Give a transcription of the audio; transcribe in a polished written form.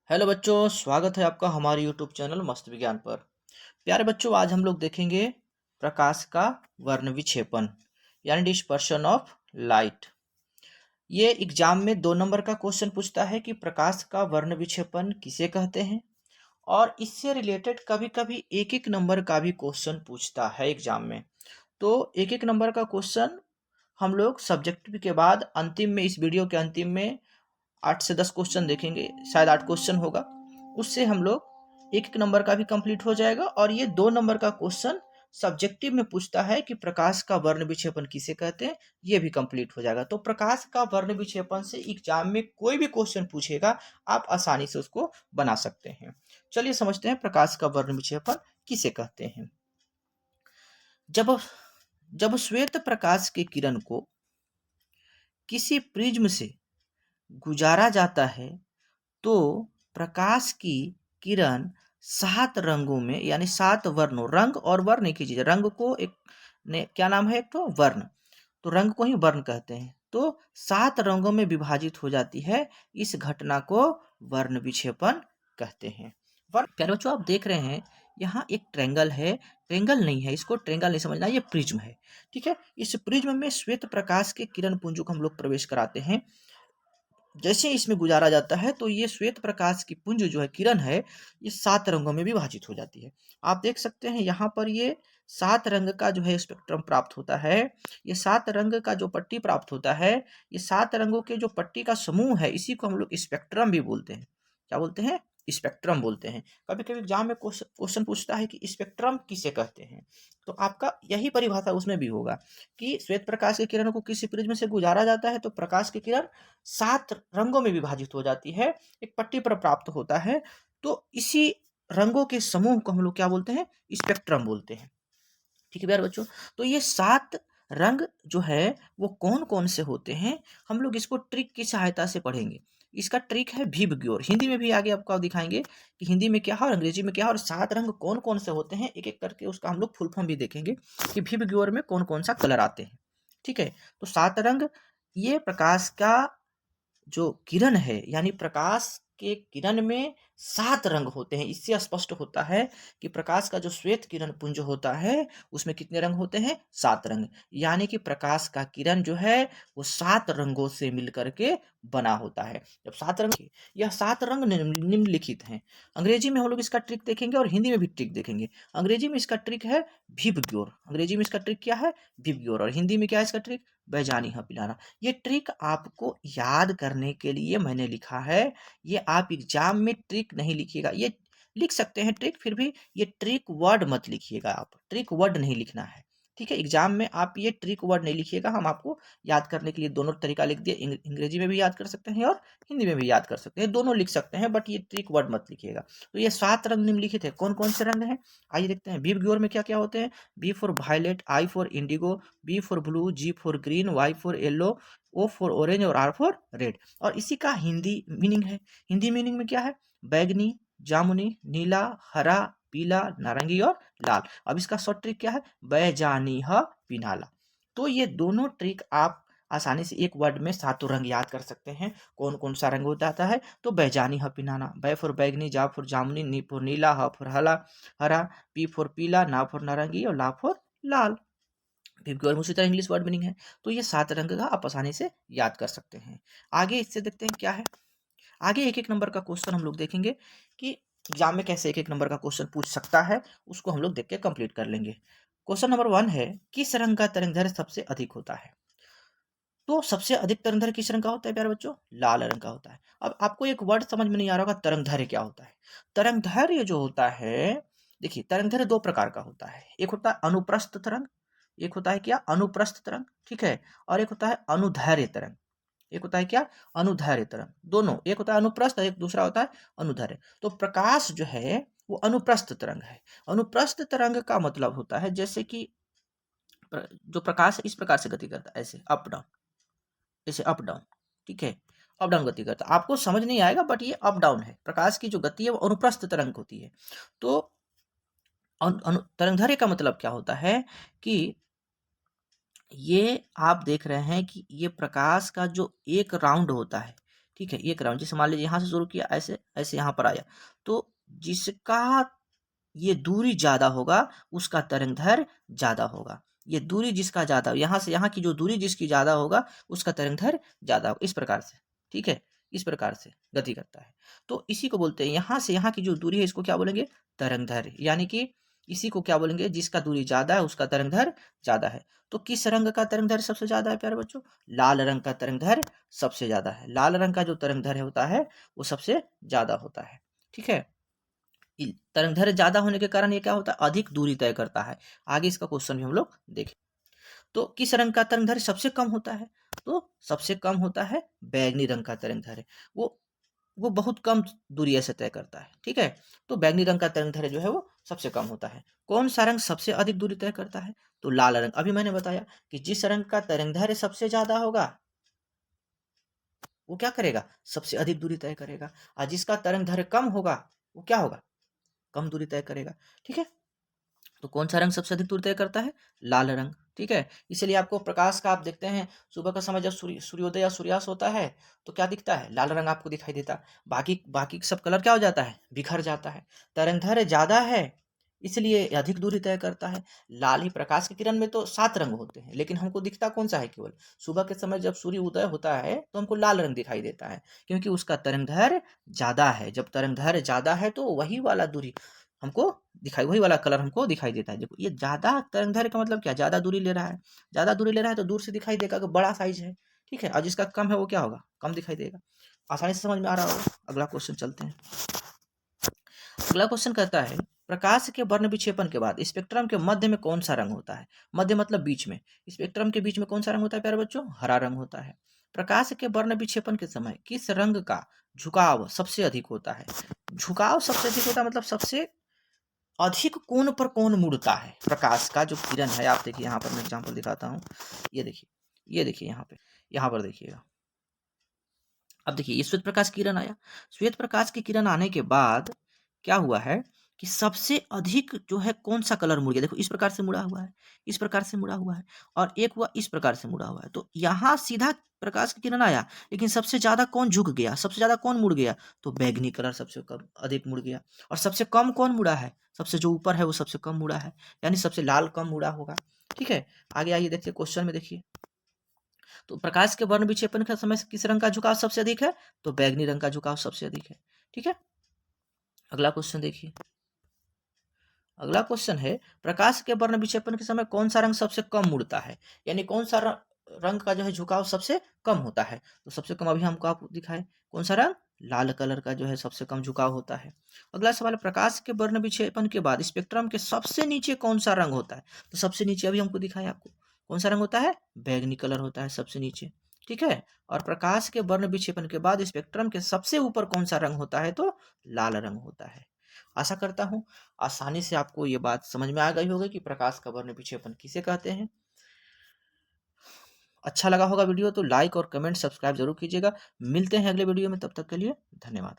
Hello बच्चों, स्वागत है आपका हमारे यूट्यूब चैनल मस्त विज्ञान पर। प्यारे बच्चों, आज हम लोग देखेंगे प्रकाश का वर्ण विक्षेपण यानी डिस्पर्शन ऑफ लाइट। ये एग्जाम में 2 नंबर का क्वेश्चन पूछता है कि प्रकाश का वर्ण विक्षेपण किसे कहते हैं, और इससे रिलेटेड कभी कभी एक एक नंबर का भी क्वेश्चन पूछता है एग्जाम में। तो एक एक नंबर का क्वेश्चन हम लोग सब्जेक्टिव के बाद अंतिम में, इस वीडियो के अंतिम में 8 से 10 क्वेश्चन देखेंगे, शायद 8 क्वेश्चन होगा। उससे हम लोग एक एक नंबर का भी कंप्लीट हो जाएगा, और ये 2 नंबर का क्वेश्चन सब्जेक्टिव में पूछता है कि प्रकाश का वर्ण विक्षेपण किसे कहते हैं, ये भी कंप्लीट हो जाएगा। तो प्रकाश का वर्ण विक्षेपण से एग्जाम में कोई भी क्वेश्चन पूछेगा, आप आसानी से उसको बना सकते हैं। चलिए समझते हैं प्रकाश का वर्ण विक्षेपण किसे कहते हैं। जब जब श्वेत प्रकाश के किरण को किसी प्रिज्म से गुजारा जाता है तो प्रकाश की किरण 7 रंगों में, यानी 7 वर्णों, रंग और वर्ण एक ही चीज है। रंग को एक ने क्या नाम है, एक तो वर्ण, तो रंग को ही वर्ण कहते हैं। तो 7 रंगों में विभाजित हो जाती है, इस घटना को वर्ण विक्षेपण कहते हैं। वर्ण, प्यारे बच्चों आप देख रहे हैं यहाँ एक ट्रेंगल है। ट्रेंगल नहीं है, इसको ट्रेंगल नहीं समझना, ये प्रिज्म है। ठीक है, इस प्रिज्म में श्वेत प्रकाश के किरण पुंजों को हम लोग प्रवेश कराते हैं। जैसे इसमें गुजारा जाता है तो ये श्वेत प्रकाश की पुंज जो है, किरण है, ये 7 रंगों में विभाजित हो जाती है। आप देख सकते हैं यहाँ पर ये 7 रंग का जो है स्पेक्ट्रम प्राप्त होता है। ये 7 रंग का जो पट्टी प्राप्त होता है, ये 7 रंगों के जो पट्टी का समूह है, इसी को हम लोग स्पेक्ट्रम भी बोलते हैं। क्या बोलते हैं? स्पेक्ट्रम बोलते हैं। कभी कभी एग्जाम में क्वेश्चन पूछता है कि स्पेक्ट्रम किसे कहते हैं, तो आपका यही परिभाषा उसमें भी होगा कि श्वेत प्रकाश की किरणों को किसी प्रिज्म से गुजारा जाता है तो प्रकाश की किरण 7 रंगों में विभाजित हो जाती है, एक पट्टी पर प्राप्त होता है। तो इसी रंगों के समूह को हम लोग क्या बोलते हैं? स्पेक्ट्रम बोलते हैं। ठीक है प्यारे बच्चों, तो ये 7 रंग जो है वो कौन कौन से होते हैं, हम लोग इसको ट्रिक की सहायता से पढ़ेंगे। इसका ट्रिक है विबग्योर। हिंदी में भी आगे आपको दिखाएंगे कि हिंदी में क्या है और अंग्रेजी में क्या है, और 7 रंग कौन कौन से होते हैं, एक एक करके उसका हम लोग फुल फॉर्म भी देखेंगे कि विबग्योर में कौन कौन सा कलर आते हैं। ठीक है, तो 7 रंग, ये प्रकाश का जो किरण है, यानी प्रकाश के किरण में 7 रंग होते हैं। इससे स्पष्ट होता है कि प्रकाश का जो श्वेत किरण पुंज होता है उसमें कितने रंग होते हैं? 7 रंग। यानी कि प्रकाश का किरण जो है वो 7 रंगों से मिलकर के बना होता है। जब 7 रंग, यह 7 रंग निम्नलिखित हैं। अंग्रेजी में हम लोग इसका ट्रिक देखेंगे और हिंदी में भी ट्रिक देखेंगे। अंग्रेजी में इसका ट्रिक है विबग्योर। अंग्रेजी में इसका ट्रिक क्या है? विबग्योर। और हिंदी में क्या है इसका ट्रिक? बैजानी हाँ पिलाना। ये ट्रिक आपको याद करने के लिए मैंने लिखा है। ये आप एग्जाम में ट्रिक नहीं लिखिएगा, ये लिख सकते हैं ट्रिक, फिर भी ये ट्रिक वर्ड मत लिखिएगा, आप ट्रिक वर्ड नहीं लिखना है। ठीक है, एग्जाम में आप ये ट्रिक वर्ड नहीं लिखिएगा। हम आपको याद करने के लिए दोनों तरीका लिख दिए, अंग्रेजी में भी याद कर सकते हैं और हिंदी में भी याद कर सकते हैं, दोनों लिख सकते हैं, बट ये ट्रिक वर्ड मत लिखिएगा। तो ये 7 रंग निम्नलिखित है। कौन कौन से रंग हैं आइए देखते हैं। बी ग्योर में क्या क्या होते हैं? V for violet, I for indigo, B for blue, G for green, Y for yellow, O for orange और आर फॉर रेड। और इसी का हिंदी मीनिंग है। हिंदी मीनिंग में क्या है? बैगनी, जामुनी, नीला, हरा, पीला, नारंगी और लाल। अब इसका शॉर्ट ट्रिक क्या है? बैजानी ह पिनाला। तो ये दोनों ट्रिक आप आसानी से एक वर्ड में 7 रंग याद कर सकते हैं। कौन कौन सा रंग होता है? तो बैजानी ह पिनाना, बै फॉर बैगनी, जा फॉर जामुनी, नी फॉर नीला, ह फॉर हरा, पी फॉर पीला, ना फॉर नारंगी और ला फॉर लाल। क्योंकि और उसी तरह इंग्लिश वर्ड मीनिंग है। तो ये 7 रंग का आप आसानी से याद कर सकते हैं। आगे इससे देखते हैं क्या है। आगे एक एक नंबर का क्वेश्चन हम लोग देखेंगे कि एग्जाम में कैसे एक एक नंबर का क्वेश्चन पूछ सकता है, उसको हम लोग देख के कंप्लीट कर लेंगे। क्वेश्चन नंबर 1 है, किस रंग का तरंगदैर्घ्य सबसे अधिक होता है? तो सबसे अधिक तरंगदैर्घ्य किस रंग का होता है प्यारे बच्चों? लाल रंग का होता है। अब आपको एक वर्ड समझ में नहीं आ रहा होगा, तरंगदैर्घ्य क्या होता है? तरंगदैर्घ्य जो होता है, देखिए तरंगदैर्घ्य 2 प्रकार का होता है। एक होता है अनुप्रस्थ तरंग, एक होता है क्या? अनुप्रस्थ तरंग। ठीक है, और एक होता है अनुदैर्घ्य तरंग। एक होता है क्या? अनुदैर्घ्य तरंग। दोनों, एक होता है अनुप्रस्थ, एक दूसरा होता है अनुदैर्घ्य। तो प्रकाश जो है वो अनुप्रस्थ तरंग है। अनुप्रस्थ तरंग का मतलब होता है जैसे कि जो प्रकाश इस प्रकार से गति करता है, ऐसे अप डाउन, ऐसे अप डाउन। ठीक है, अप डाउन गति करता है। आपको समझ नहीं आएगा, बट ये अप डाउन है। प्रकाश की जो गति है वो अनुप्रस्थ तरंग होती है। तो तरंगदैर्घ्य का मतलब क्या होता है कि ये आप देख रहे हैं कि ये प्रकाश का जो एक राउंड होता है, ठीक है, ये कर रहा हूँ। जैसे मान लीजिए यहाँ से शुरू किया, ऐसे ऐसे यहाँ पर आया, तो जिसका ये दूरी ज़्यादा होगा उसका तरंगदैर्घ्य ज़्यादा होगा। ये दूरी जिसका ज़्यादा, यहाँ से यहाँ की जो दूरी जिसकी ज़्यादा होगा उसका तरंगदैर्घ्य ज़्यादा होगा, इस प्रकार से। ठीक है, इस प्रकार से गति करता है। तो इसी को बोलते हैं, यहाँ से यहाँ की जो दूरी है इसको क्या बोलेंगे? तरंगदैर्घ्य। यानी कि इसी को क्या बोलेंगे? जिसका दूरी ज़्यादा है उसका तरंगदैर्घ्य ज़्यादा है। तो किस रंग का तरंगदैर्घ्य सबसे ज़्यादा है प्यारे बच्चों? लाल रंग का तरंगदैर्घ्य सबसे ज़्यादा है। लाल रंग का जो तरंगदैर्घ्य होता है वो सबसे ज़्यादा होता है। ठीक है, तरंगदैर्घ्य ज़्यादा होने के कारण ये क्या होता है? अधिक दूरी तय करता है। आगे इसका क्वेश्चन भी हम लोग देखें। तो किस रंग का तरंगदैर्घ्य सबसे कम होता है? तो सबसे कम होता है बैंगनी रंग का तरंगदैर्घ्य। वो बहुत कम दूरी ऐसे तय करता है। ठीक है, तो बैंगनी रंग का तरंगदैर्घ्य जो है वो सबसे कम होता है। कौन सा रंग सबसे अधिक दूरी तय करता है? तो लाल रंग। अभी मैंने बताया कि जिस रंग का तरंगदैर्घ्य सबसे ज्यादा होगा वो क्या करेगा? सबसे अधिक दूरी तय करेगा। और जिसका तरंगदैर्घ्य कम होगा वो क्या होगा? कम दूरी तय करेगा। ठीक है, तो कौन सा रंग सबसे अधिक दूरी तय करता है? लाल रंग। ठीक है, इसलिए आपको प्रकाश का, आप देखते हैं सुबह का समय जब सूर्योदय या सूर्यास्त होता है तो क्या दिखता है? लाल रंग आपको दिखाई देता है। बाकी बाकी सब कलर क्या हो जाता है? बिखर जाता है। तरंगदैर्घ्य ज्यादा है इसलिए अधिक दूरी तय करता है। लाल ही, प्रकाश की किरण में तो 7 रंग होते हैं लेकिन हमको दिखता कौन सा है? केवल सुबह के समय जब सूर्य उदय होता है तो हमको लाल रंग दिखाई देता है, क्योंकि उसका तरंगदैर्घ्य ज्यादा है। जब तरंगदैर्घ्य ज्यादा है तो वही वाला दूरी हमको दिखाई, वही वाला कलर हमको दिखाई देता है। देखो, ये ज्यादा तरंगदैर्घ्य का मतलब क्या? ज्यादा दूरी ले रहा है। ज्यादा दूरी ले रहा है तो दूर से दिखाई देगा कि बड़ा साइज है। ठीक है, और जिसका कम है वो क्या होगा? कम दिखाई देगा। आसानी से समझ में आ रहा होगा। अगला क्वेश्चन चलते हैं। अगला क्वेश्चन कहता है, प्रकाश के वर्ण विक्षेपण के बाद स्पेक्ट्रम के मध्य में कौन सा रंग होता है? मध्य मतलब बीच में। स्पेक्ट्रम के बीच में कौन सा रंग होता है प्यारे बच्चों? हरा रंग होता है। प्रकाश के वर्ण विक्षेपण के समय किस रंग का झुकाव सबसे अधिक होता है? झुकाव सबसे अधिक होता है मतलब सबसे अधिक कोण पर कोण मुड़ता है। प्रकाश का जो किरण है, आप देखिए यहाँ पर मैं एग्जांपल दिखाता हूँ। ये देखिए, ये देखिए यहाँ पे, यहाँ पर देखिएगा। अब देखिए, ये श्वेत प्रकाश किरण आया। श्वेत प्रकाश की किरण आने के बाद क्या हुआ है कि सबसे अधिक जो है कौन सा कलर मुड़ गया? देखो, इस प्रकार से मुड़ा हुआ है, इस प्रकार से मुड़ा हुआ है, और एक हुआ इस प्रकार से मुड़ा हुआ है। तो यहाँ सीधा प्रकाश की किरण आया, लेकिन सबसे ज्यादा कौन झुक गया? सबसे ज्यादा कौन मुड़ गया? तो बैगनी कलर सबसे कम अधिक मुड़ गया। और सबसे कम कौन मुड़ा है? सबसे जो ऊपर है वो सबसे कम मुड़ा है, यानी सबसे लाल कम मुड़ा होगा। ठीक है, आगे आइए देखिए, क्वेश्चन में देखिए। तो प्रकाश के वर्ण विक्षेपण के समय किस रंग का झुकाव सबसे अधिक है? तो बैगनी रंग का झुकाव सबसे अधिक है। ठीक है, अगला क्वेश्चन देखिए। अगला क्वेश्चन है, प्रकाश के वर्ण विक्षेपण के समय कौन सा रंग सबसे कम मुड़ता है? यानी कौन सा रंग का जो है झुकाव सबसे कम होता है? तो सबसे कम अभी हमको आपको दिखाए कौन सा रंग? लाल कलर का जो है सबसे कम झुकाव होता है। अगला सवाल, प्रकाश के वर्ण विक्षेपण के बाद स्पेक्ट्रम के सबसे नीचे कौन सा रंग होता है? तो सबसे नीचे अभी हमको दिखाया आपको कौन सा रंग होता है? बैगनी कलर होता है सबसे नीचे। ठीक है, और प्रकाश के वर्ण विक्षेपण के बाद स्पेक्ट्रम के सबसे ऊपर कौन सा रंग होता है? तो लाल रंग होता है। आशा करता हूँ आसानी से आपको ये बात समझ में आ गई होगी कि प्रकाश का वर्ण विक्षेपण किसे कहते हैं। अच्छा लगा होगा वीडियो तो लाइक और कमेंट सब्सक्राइब जरूर कीजिएगा। मिलते हैं अगले वीडियो में, तब तक के लिए धन्यवाद।